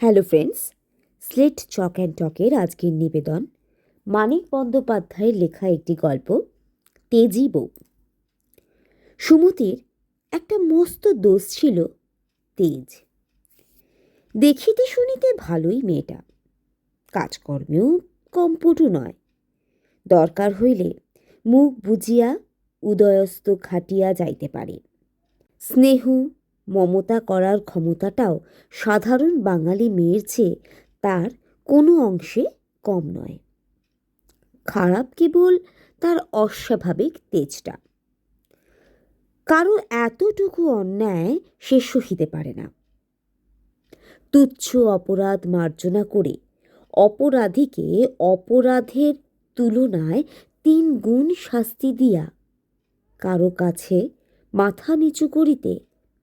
Hello friends, slate chalk and টকের আজকের নিবেদন মানিক বন্দ্যোপাধ্যায়ের লেখা একটি গল্প, তেজি বউ। সুমতির একটা মস্ত দোষ ছিল, তেজ। দেখিতে শুনিতে ভালোই মেয়েটা, কাজকর্মেও কম পটু নয়। দরকার হইলে মুখ বুজিয়া উদয়স্ত খাটিয়া যাইতে পারে। স্নেহ মমতা করার ক্ষমতাটাও সাধারণ বাঙালি মেয়ের চেয়ে তার কোনো অংশে কম নয়। খারাপ কেবল তার অস্বাভাবিক তেজটা। কারো এতটুকু অন্যায় সে সহিতে পারে না। তুচ্ছ অপরাধ মার্জনা করে অপরাধীকে অপরাধের তুলনায় 3 গুণ শাস্তি দিয়া কারো কাছে মাথা নিচু করিতে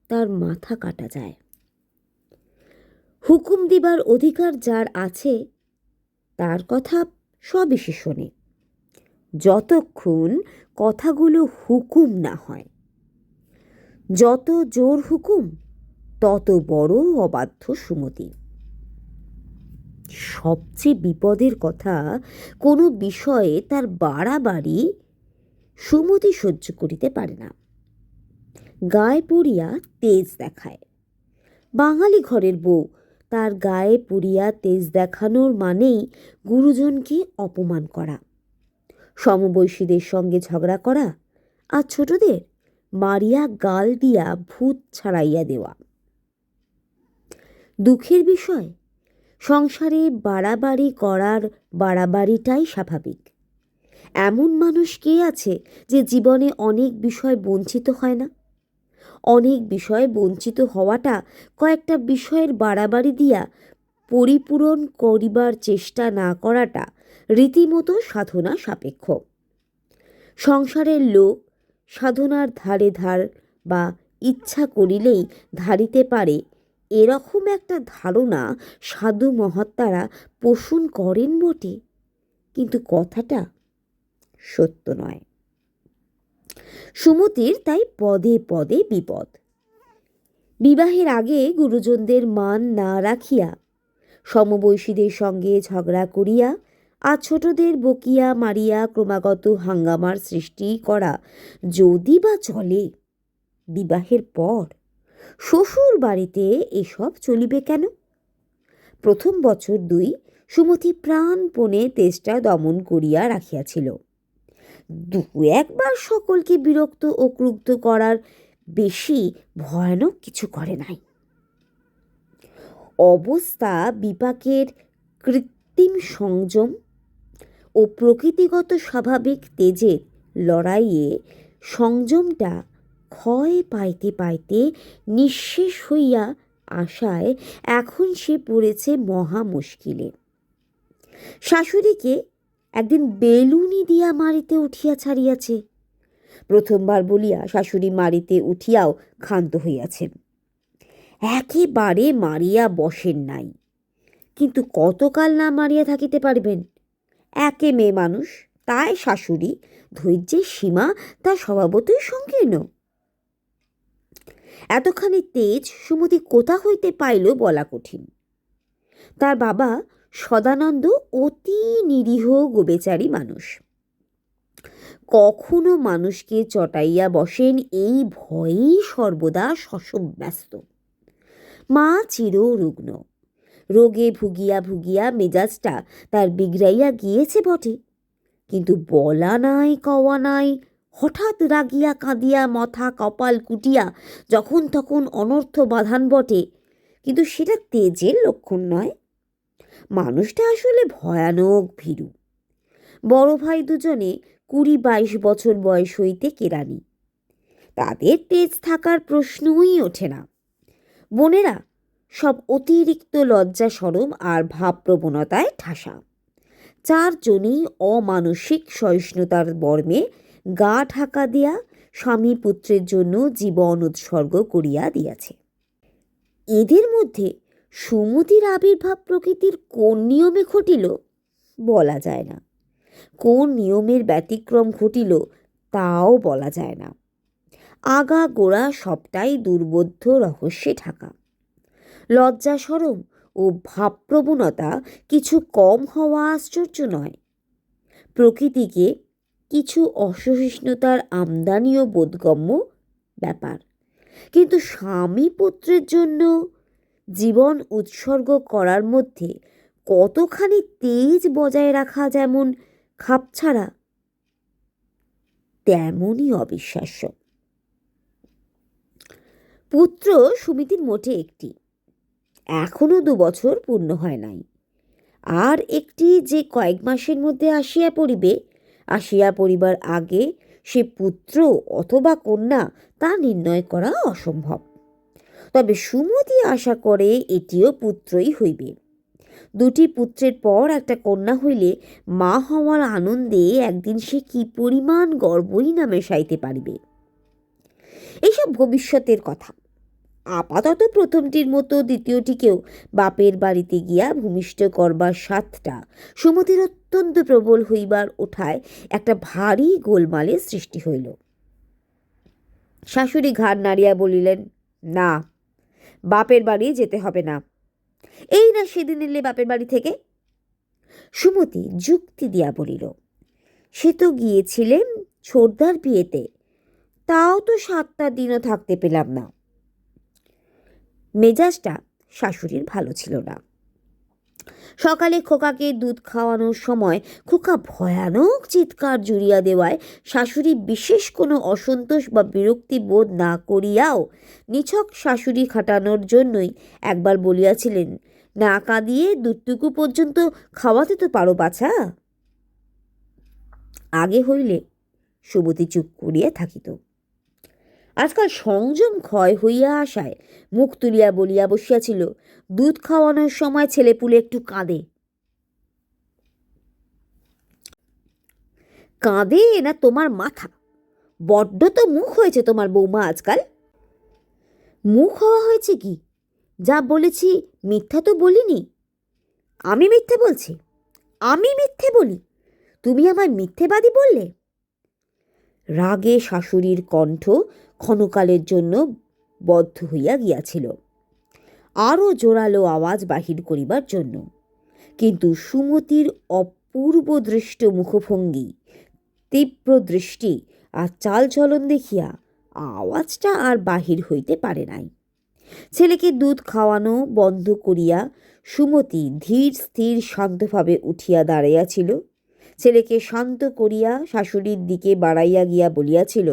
তার মাথা কাটা যায়। হুকুম দিবার অধিকার যার আছে তার কথা সবেশে শোনে, যতক্ষণ কথাগুলো হুকুম না হয়। যত জোর হুকুম তত বড় অবাধ্য সুমতি। সবচেয়ে বিপদের কথা, কোনো বিষয়ে তার বাড়াবাড়ি সুমতি সহ্য করিতে পারে না। গায়ে পড়িয়া তেজ দেখায়। বাঙালি ঘরের বউ তার গায়ে পড়িয়া তেজ দেখানোর মানেই গুরুজনকে অপমান করা, সমবয়সীদের সঙ্গে ঝগড়া করা, আর ছোটদের মারিয়া গাল দিয়া ভূত ছাড়াইয়া দেওয়া। দুঃখের বিষয়, সংসারে বাড়াবাড়ি করার বাড়াবাড়িটাই স্বাভাবিক। এমন মানুষ কে আছে যে জীবনে অনেক বিষয় বঞ্চিত হয় না? অনেক বিষয়ে বঞ্চিত হওয়াটা কয়েকটা বিষয়ের বাড়াবাড়ি দিয়া পরিপূরণ করিবার চেষ্টা না করাটা রীতিমতো সাধনা সাপেক্ষ। সংসারের লোক সাধনার ধারে ধার বা ইচ্ছা করিলেই ধারিতে পারে, এরকম একটা ধারণা সাধু মহাত্মারা পোষণ করেন বটে, কিন্তু কথাটা সত্য নয়। সুমতির তাই পদে পদে বিপদ। বিবাহের আগে গুরুজনদের মান না রাখিয়া, সমবয়সীদের সঙ্গে ঝগড়া করিয়া আর ছোটদের বকিয়া মারিয়া ক্রমাগত হাঙ্গামার সৃষ্টি করা যদি বা চলে, বিবাহের পর শ্বশুর বাড়িতে এসব চলিবে কেন? প্রথম বছর 2 সুমতি প্রাণপণে তেজটা দমন করিয়া রাখিয়াছিল। 2-1বার সকলকে বিরক্ত ও ক্রুদ্ধ করার বেশি ভয়ানক কিছু করে নাই। অবস্থা বিপাকের কৃত্রিম সংযম ও প্রকৃতিগত স্বাভাবিক তেজের লড়াইয়ে সংযমটা ক্ষয় পাইতে পাইতে নিঃশেষ হইয়া আসায় এখন সে পড়েছে মহা মুশকিলে। শাশুড়িকে একদিন বেলুনি দিয়া মারিতে উঠিয়া ছাড়িয়াছে। প্রথমবার বলিয়া শাশুড়ি মারিতে উঠিয়াও ক্ষান্ত হইয়াছেন। একেবারে মারিয়া বসেন নাই, কিন্তু কতকাল না মারিয়া থাকিতে পারিবেন? একে মেয়ে মানুষ, তাই শাশুড়ি, ধৈর্যের সীমা তার স্বভাবতই সংকীর্ণ। এতখানি তেজ সুমতি কোথা হইতে পাইল বলা কঠিন। তার বাবা সদানন্দ অতি নিরীহ গোবেচারী মানুষ। কখনো মানুষকে চটাইয়া বসেন এই ভয়েই সর্বদা শশব্যস্ত। মা চির রুগ্ন, রোগে ভুগিয়া ভুগিয়া মেজাজটা তার বিগড়াইয়া গিয়েছে বটে, কিন্তু বলা নাই কওয়া নাই, হঠাৎ রাগিয়া কাঁদিয়া মাথা কপাল কুটিয়া যখন তখন অনর্থ বাঁধান বটে, কিন্তু সেটা তেজের লক্ষণ নয়। মানুষটা আসলে ভয়ানক ভীরু। বড় ভাই দুজনে 20-22 বছর বয়স হইতে কেরানি, তাদের তেজ থাকার প্রশ্নই ওঠে না। বোনেরা সব অতিরিক্ত লজ্জা শরম আর ভাবপ্রবণতায় ঠাসা। 4 জনেই অমানসিক সহিষ্ণুতার বর্মে গা ঢাকা দিয়া স্বামী পুত্রের জন্য জীবন উৎসর্গ করিয়া দিয়াছে। এদের মধ্যে সুমতির আবির্ভাব প্রকৃতির কোন নিয়মে ঘটিল বলা যায় না, কোন নিয়মের ব্যতিক্রম ঘটিল তাও বলা যায় না। আগা গোড়া সবটাই দুর্বোধ্য রহস্যে ঢাকা। লজ্জা শরম ও ভাবপ্রবণতা কিছু কম হওয়া আশ্চর্য নয়। প্রকৃতিকে কিছু অসহিষ্ণুতার আমদানিও বোধগম্য ব্যাপার, কিন্তু স্বামী পুত্রের জন্য জীবন উৎসর্গ করার মধ্যে কতখানি তেজ বজায় রাখা যেমন খাপছাড়া, তেমনই অবিশ্বাস্য। পুত্র সুমিতির মোটে একটি, এখনো 2 বছর পূর্ণ হয় নাই। আর একটি যে কয়েক মাসের মধ্যে আসিয়া পড়িবে, আসিয়া পড়িবার আগে সে পুত্র অথবা কন্যা তা নির্ণয় করা অসম্ভব। তবে সুমতি আশা করে এটিও পুত্রই হইবে। 2টি পুত্রের পর একটা কন্যা হইলে মা হওয়ার আনন্দে একদিন সে কি পরিমাণ গর্বই না মেশাইতে পারিবে। এইসব ভবিষ্যতের কথা। আপাতত প্রথমটির মতো দ্বিতীয়টিকেও বাপের বাড়িতে গিয়া ভূমিষ্ঠ করবার স্বাদটা সুমতির অত্যন্ত প্রবল হইবার ওঠায় একটা ভারী গোলমালের সৃষ্টি হইল। শাশুড়ি ঘাড় নাড়িয়া বলিলেন, না, বাপের বাড়ি যেতে হবে না। এই না সেদিন এলে বাপের বাড়ি থেকে। সুমতি যুক্তি দিয়া বলিল, সে তো গিয়েছিলেন ছোটদার বিয়েতে, তাও তো 7টা দিনও থাকতে পেলাম না। মেজাজটা শাশুড়ির ভালো ছিল না। সকালে খোকাকে দুধ খাওয়ানোর সময় খোকা ভয়ানক চিৎকার জুড়িয়া দেওয়ায় শাশুড়ি বিশেষ কোনো অসন্তোষ বা বিরক্তি বোধ না করিয়াও নিছক শাশুড়ি খাটানোর জন্যই একবার বলিয়াছিলেন, না কাঁদিয়ে দুধটুকু পর্যন্ত খাওয়াতে তো পারো বাছা। আগে হইলে সুমতি চুপ করিয়া থাকিত। আজকাল সংযম ক্ষয় হইয়া আসায় মুখ তুলিয়া বলিয়া বসিয়াছিল, দুধ খাওয়ানোর সময় ছেলেপুলে একটু কাঁদে। কাঁদে না তোমার মাথা? বড্ড তো মুখ হয়েছে তোমার বৌমা আজকাল। মুখ হওয়া হয়েছে কি? যা বলেছি মিথ্যা তো বলিনি। আমি মিথ্যে বলছি? আমি মিথ্যে বলি? তুমি আমায় মিথ্যেবাদী বললে? রাগে শাশুড়ির কণ্ঠ ক্ষণকালের জন্য বদ্ধ হইয়া গিয়াছিল, আরও জোরালো আওয়াজ বাহির করিবার জন্য। কিন্তু সুমতির অপূর্ব দৃষ্ট মুখভঙ্গি, তীব্র দৃষ্টি আর চালচলন দেখিয়া আওয়াজটা আর বাহির হইতে পারে নাই। ছেলেকে দুধ খাওয়ানো বন্ধ করিয়া সুমতি ধীর স্থির শান্তভাবে উঠিয়া দাঁড়াইয়াছিল। ছেলেকে শান্ত করিয়া শাশুড়ির দিকে বাড়াইয়া গিয়া বলিয়াছিল,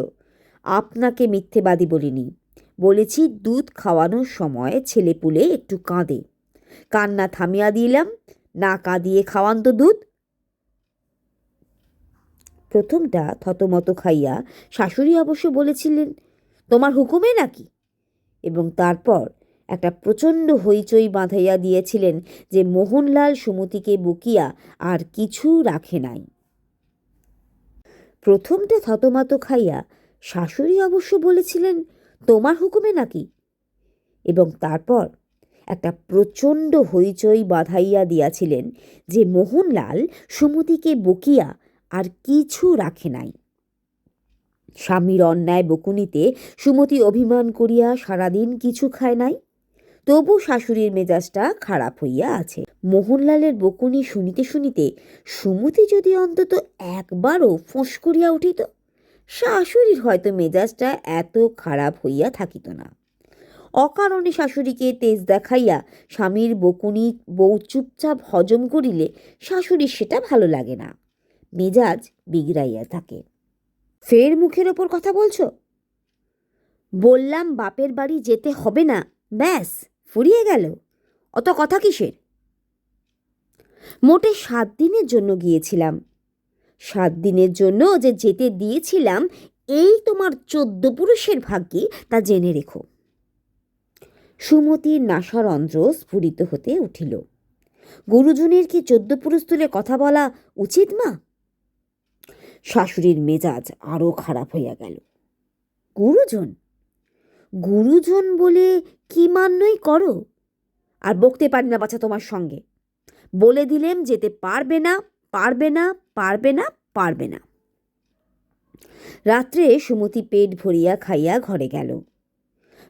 আপনাকে মিথ্যেবাদী বলিনি, বলেছি দুধ খাওয়ানোর সময় ছেলেপুলে একটু কাঁদে, কান্না থামিয়া দিলাম, না কাঁদিয়ে খাওয়ান তো দুধ। প্রথমটা থতমত খাইয়া শাশুড়ি অবশ্য বলেছিলেন, তোমার হুকুমে নাকি, এবং তারপর একটা প্রচণ্ড হইচই বাঁধাইয়া দিয়েছিলেন যে মোহনলাল সুমতিকে বকিয়া আর কিছু রাখে নাই। প্রথমটা থতমত খাইয়া শাশুড়ি অবশ্য বলেছিলেন, তোমার হুকুমে নাকি, এবং তারপর একটা প্রচণ্ড হইচই বাঁধাইয়া দিয়াছিলেন যে মোহনলাল সুমতিকে বকিয়া আর কিছু রাখে নাই। স্বামীর অন্যায় বকুনিতে সুমতি অভিমান করিয়া সারাদিন কিছু খায় নাই, তবু শাশুড়ির মেজাজটা খারাপ হইয়া আছে। মোহনলালের বকুনি শুনিতে শুনিতে সুমতি যদি অন্তত একবারও ফোঁস করিয়া উঠিত, শাশুড়ির হয়তো মেজাজটা এত খারাপ হইয়া থাকিত না। অকারণে শাশুড়িকে তেজ দেখাইয়া স্বামীর বকুনি বউ চুপচাপ হজম করিলে শাশুড়ির সেটা ভালো লাগে না, মেজাজ বিগড়াইয়া থাকে। ফের মুখের ওপর কথা বলছো? বললাম বাপের বাড়ি যেতে হবে না, ব্যাস, ফুরিয়ে গেল। অত কথা কিসের? মোটে 7 দিনের জন্য গিয়েছিলাম। 7 দিনের জন্য যে যেতে দিয়েছিলাম এই তোমার 14 পুরুষের ভাগ্যে, তা জেনে রেখো। সুমতির নাসারন্ধ্র স্ফুরিত হতে উঠিল। গুরুজনের কি 14 পুরুষ তুলে কথা বলা উচিত মা? শাশুড়ির মেজাজ আরও খারাপ হইয়া গেল। গুরুজন? গুরুজন বলে কি মান্যই করো? আর বকতে পারি না বাছা তোমার সঙ্গে। বলে দিলেম যেতে পারবে না, পারবে না, পারবে না, পারবে না। রাত্রে সুমতি পেট ভরিয়া খাইয়া ঘরে গেল।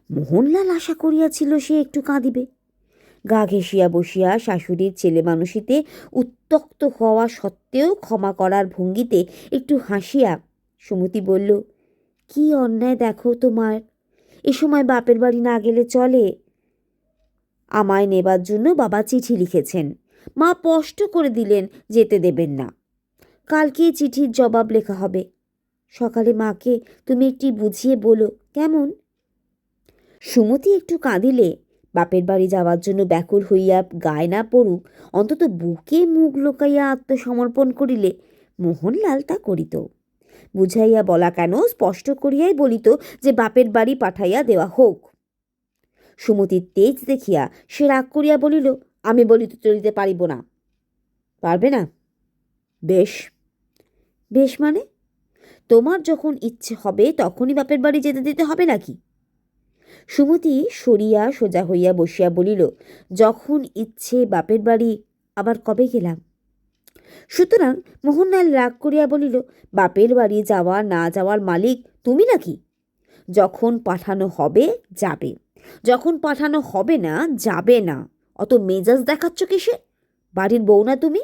মোহনলাল আশা করিয়াছিল সে একটু কাঁদিবে, গা ঘেঁষিয়া বসিয়া শাশুড়ির ছেলে মানুষিতে উত্ত্যক্ত হওয়া সত্ত্বেও ক্ষমা করার ভঙ্গিতে একটু হাসিয়া সুমতি বলল, কি অন্যায় দেখো তোমার, এ সময় বাপের বাড়ি না গেলে চলে? আমায় নেবার জন্য বাবা চিঠি লিখেছেন, মা স্পষ্ট করে দিলেন যেতে দেবেন না। কালকে চিঠির জবাব লেখা হবে। সকালে মাকে তুমি একটি বুঝিয়ে বলো, কেমন? সুমতি একটু কাঁদিলে, বাপের বাড়ি যাওয়ার জন্য ব্যাকুল হইয়া গায়ে না পড়ুক, অন্তত বুকে মুখ লোকাইয়া আত্মসমর্পণ করিলে মোহনলাল তা করিত। বুঝাইয়া বলা কেন, স্পষ্ট করিয়াই বলিত যে বাপের বাড়ি পাঠাইয়া দেওয়া হোক। সুমতির তেজ দেখিয়া সে রাগ করিয়া বলিল, আমি বলিতে চলিতে পারিব না। পারবে না? বেশ। বেশ মানে? তোমার যখন ইচ্ছে হবে তখনই বাপের বাড়ি যেতে দিতে হবে নাকি? সুমতি সরিয়া সোজা হইয়া বসিয়া বলিল, যখন ইচ্ছে বাপের বাড়ি আবার কবে গেলাম? সুতরাং মোহনলাল রাগ করিয়া বলিল, বাপের বাড়ি যাওয়া না যাওয়ার মালিক তুমি নাকি? যখন পাঠানো হবে যাবে, যখন পাঠানো হবে না যাবে না। অত মেজাজ দেখাচ্ছ কিসে? বাড়ির বউ না তুমি?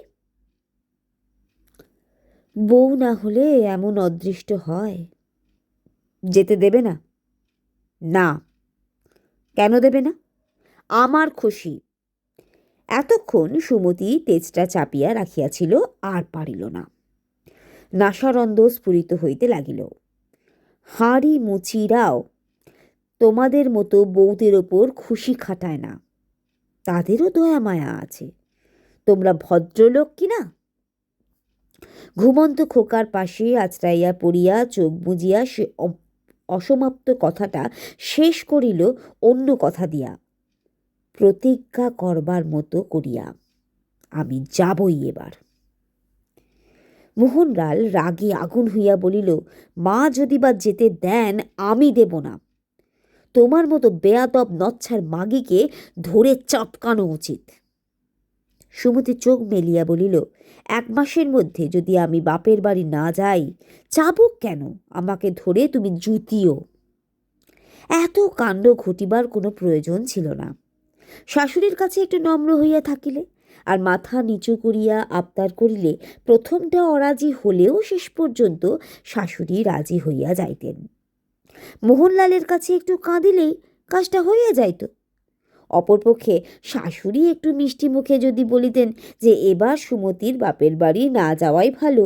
বউ না হলে এমন অদৃষ্ট হয়। যেতে দেবে না? না। কেন দেবে না? আমার খুশি। এতক্ষণ সুমতি তেজটা চাপিয়া রাখিয়াছিল, আর পারিল না। নাসারন্ধ স্ফুরিত হইতে লাগিল। হাঁড়ি মুচিরাও তোমাদের মতো বউদের ওপর খুশি খাটায় না, তাদেরও দয়া মায়া আছে। তোমরা ভদ্রলোক কিনা? ঘুমন্ত খোকার পাশে আছড়াইয়া পড়িয়া চোখ বুজিয়া সে অসমাপ্ত কথাটা শেষ করিল অন্য কথা দিয়া, প্রতিজ্ঞা করবার মতো করিয়া, আমি যাবই এবার। মোহনলাল রাগে আগুন হইয়া বলিল, মা যদি বা যেতে দেন, আমি দেব না। তোমার মতো বেয়াদব নচ্ছার মাগিকে ধরে চাপকানো উচিত। সুমতি চোখ মেলিয়া বলিল, 1 মাসের মধ্যে যদি আমি বাপের বাড়ি না যাই, চাবুক কেন আমাকে ধরে তুমি জুতিও। এত কাণ্ড ঘটিবার কোনো প্রয়োজন ছিল না। শাশুড়ির কাছে একটু নম্র হইয়া থাকিলে আর মাথা নিচু করিয়া আবদার করিলে প্রথমটা অরাজি হলেও শেষ পর্যন্ত শাশুড়ি রাজি হইয়া যাইতেন। মোহনলালের কাছে একটু কাঁদিলেই কাজটা হইয়া যাইত। অপরপক্ষে শাশুড়ি একটু মিষ্টি মুখে যদি বলিতেন যে এবার সুমতির বাপের বাড়ি না যাওয়াই ভালো,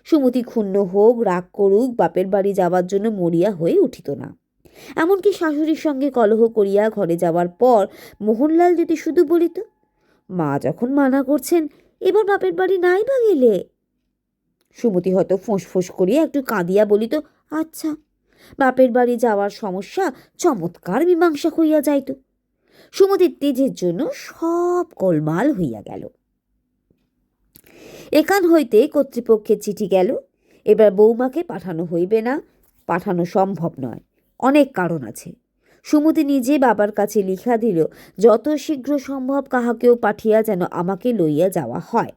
সুমতি ক্ষুণ্ণ হোক, রাগ করুক, বাপের বাড়ি যাওয়ার জন্য মরিয়া হয়ে উঠিত না। এমনকি শাশুড়ির সঙ্গে কলহ করিয়া ঘরে যাওয়ার পর মোহনলাল যদি শুধু বলিত, মা যখন মানা করছেন এবার বাপের বাড়ি নাই বা গেলে, সুমতি হয়তো ফোঁস করিয়া একটু কাঁদিয়া বলিত, আচ্ছা। বাপের বাড়ি যাওয়ার সমস্যা চমৎকার মীমাংসা হইয়া যাইত। সুমতির তেজের জন্য সব গোলমাল হইয়া গেল। এখান হইতে কর্তৃপক্ষের চিঠি গেল, এবার বৌমাকে পাঠানো হইবে না, পাঠানো সম্ভব নয়, অনেক কারণ আছে। সুমতি নিজে বাবার কাছে লিখা দিল, যত শীঘ্র সম্ভব কাহাকেও পাঠিয়া যেন আমাকে লইয়া যাওয়া হয়।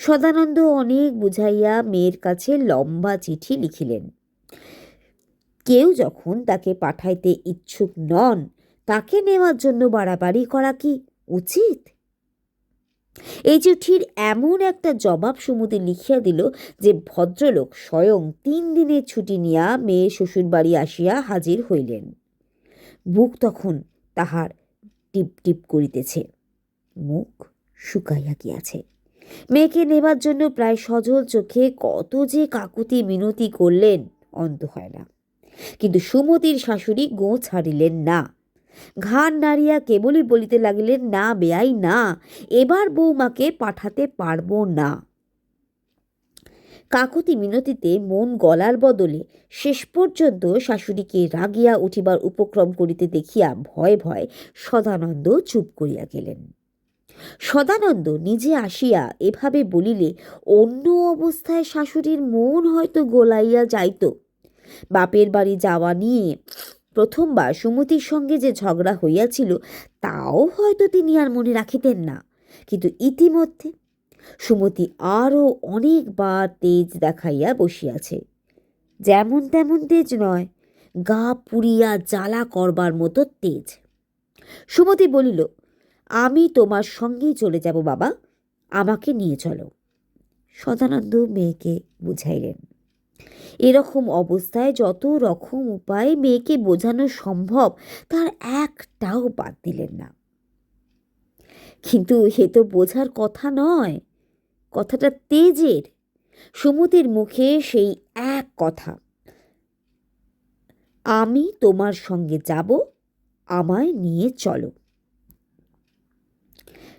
সদানন্দ অনেক বুঝাইয়া মেয়ের কাছে লম্বা চিঠি লিখিলেন। কেউ যখন তাকে পাঠাইতে ইচ্ছুক নন, তাকে নেওয়ার জন্য বাড়াবাড়ি করা কি উচিত? এই চিঠির এমন একটা জবাব সুমতি লিখিয়া দিল যে ভদ্রলোক স্বয়ং 3 দিনের ছুটি নিয়া মেয়ে শ্বশুর বাড়ি আসিয়া হাজির হইলেন। বুক তখন তাহার টিপ টিপ করিতেছে, মুখ শুকাইয়া গিয়াছে। মেয়েকে নেবার জন্য প্রায় সজল চোখে কত যে কাকুতি মিনতি করলেন, অন্ত হয় না। কিন্তু সুমতির শাশুড়ি গো ছাড়িলেন না। ঘাড় নাড়িয়া কেবলই বলিতে লাগিলেন, না বেয়াই না, এবার বৌমাকে পাঠাতে পারবো না। কাকুতি মিনতিতে মন গলার বদলে শেষ পর্যন্ত শাশুড়িকে রাগিয়া উঠিবার উপক্রম করিতে দেখিয়া ভয় ভয় সদানন্দ চুপ করিয়া গেলেন। সদানন্দ নিজে আসিয়া এভাবে বলিলে অন্য অবস্থায় শাশুড়ির মন হয়তো গোলাইয়া যাইত। বাপের বাড়ি যাওয়া নিয়ে প্রথমবার সুমতির সঙ্গে যে ঝগড়া হইয়াছিল তাও হয়তো তিনি আর মনে রাখিতেন না। কিন্তু ইতিমধ্যে সুমতি আরও অনেকবার তেজ দেখাইয়া বসিয়াছে। যেমন তেমন তেজ নয়, গা পুড়িয়া জ্বালা করবার মতো তেজ। সুমতি বলিল, আমি তোমার সঙ্গেই চলে যাব বাবা, আমাকে নিয়ে চলো। সদানন্দ মেয়েকে বুঝাইলেন। এরকম অবস্থায় যত রকম উপায় মেয়েকে বোঝানো সম্ভব তার একটাও বাদ দিলেন না। কিন্তু এ তো বোঝার কথা নয়, কথাটা তেজের। সুমতির মুখে সেই এক কথা, আমি তোমার সঙ্গে যাব, আমায় নিয়ে চলো।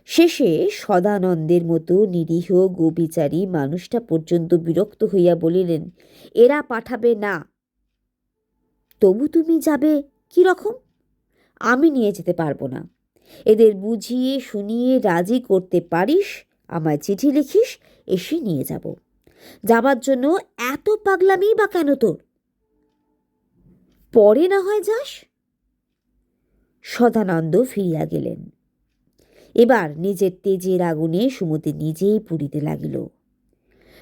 শেষে সদানন্দের মতো নিরীহ গোবিচারী মানুষটা পর্যন্ত বিরক্ত হইয়া বলিলেন, এরা পাঠাবে না, তবু তুমি যাবে কি রকম? আমি নিয়ে যেতে পারবো না। এদের বুঝিয়ে শুনিয়ে রাজি করতে পারিস, আমায় চিঠি লিখিস, এসে নিয়ে যাব। যাবার জন্য এত পাগলামি বা কেন তোর? পরে না হয় যাস। সদানন্দ ফিরিয়া গেলেন। এবার নিজের তেজের আগুনে সুমতি নিজেই পুড়িতে লাগিল।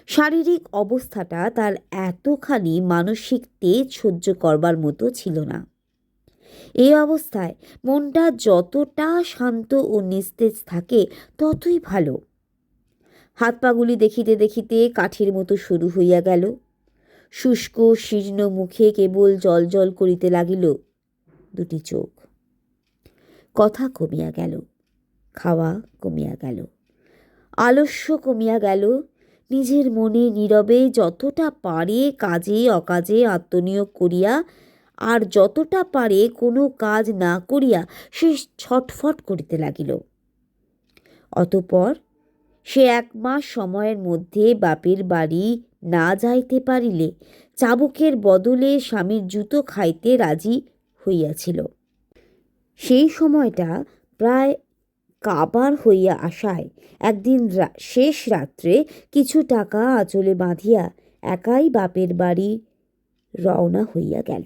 শারীরিক অবস্থাটা তার এতখানি মানসিক তেজ সহ্য করবার মতো ছিল না। এই অবস্থায় মনটা যতটা শান্ত ও নিস্তেজ থাকে ততই ভালো। হাত পাগুলি দেখিতে দেখিতে কাঠের মতো সরু হইয়া গেল। শুষ্ক শীর্ণ মুখে কেবল জল জল করিতে লাগিল দুটি চোখ। কথা কমিয়া গেল, খাওয়া কমিয়া গেল, আলস্য কমিয়া গেল। নিজের মনে নীরবে যতটা পারে কাজে অকাজে আত্মনিয়োগ করিয়া, আর যতটা পারে কোনো কাজ না করিয়া সে ছটফট করিতে লাগিল। অতঃপর সে 1 মাস সময়ের মধ্যে বাপের বাড়ি না যাইতে পারিলে চাবুকের বদলে স্বামীর জুতো খাইতে রাজি হইয়াছিল। সেই সময়টা প্রায় কাবার হইয়া আসায় একদিন শেষ রাত্রে কিছু টাকা আঁচলে বাঁধিয়া একাই বাপের বাড়ি রওনা হইয়া গেল।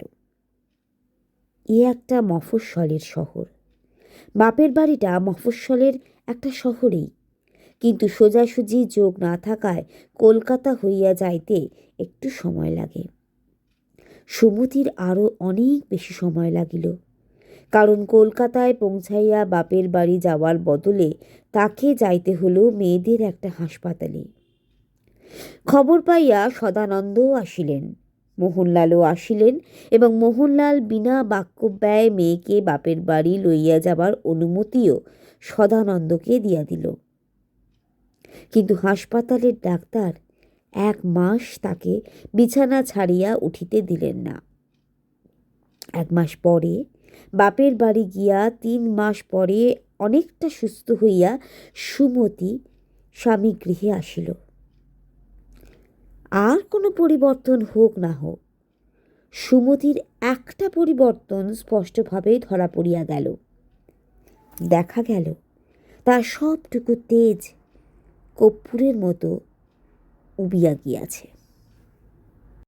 এ একটা মফস্বলের শহর। বাপের বাড়িটা মফস্বলের একটা শহরেই, কিন্তু সোজাসুজি যোগ না থাকায় কলকাতা হইয়া যাইতে একটু সময় লাগে। সুমতির আরও অনেক বেশি সময় লাগিল, কারণ কলকাতায় পৌঁছাইয়া বাপের বাড়ি যাওয়ার বদলে তাকে যাইতে হলো মেয়েদের একটা হাসপাতালে। খবর পাইয়া সদানন্দও আসিলেন, মোহনলালও আসিলেন, এবং মোহনলাল বিনা বাক্যব্যয়ে মেয়েকে বাপের বাড়ি লইয়া যাবার অনুমতিও সদানন্দকে দিয়া দিল। কিন্তু হাসপাতালের ডাক্তার 1 মাস তাকে বিছানা ছাড়িয়া উঠিতে দিলেন না। 1 মাস পরে বাপের বাড়ি গিয়া 3 মাস পরে অনেকটা সুস্থ হইয়া সুমতি স্বামী গৃহে আসিল। আর কোনো পরিবর্তন হোক না হোক, সুমতির একটা পরিবর্তন স্পষ্টভাবে ধরা পড়িয়া গেল। দেখা গেল তার সবটুকু তেজ কর্পূরের মতো উবিয়া গিয়াছে।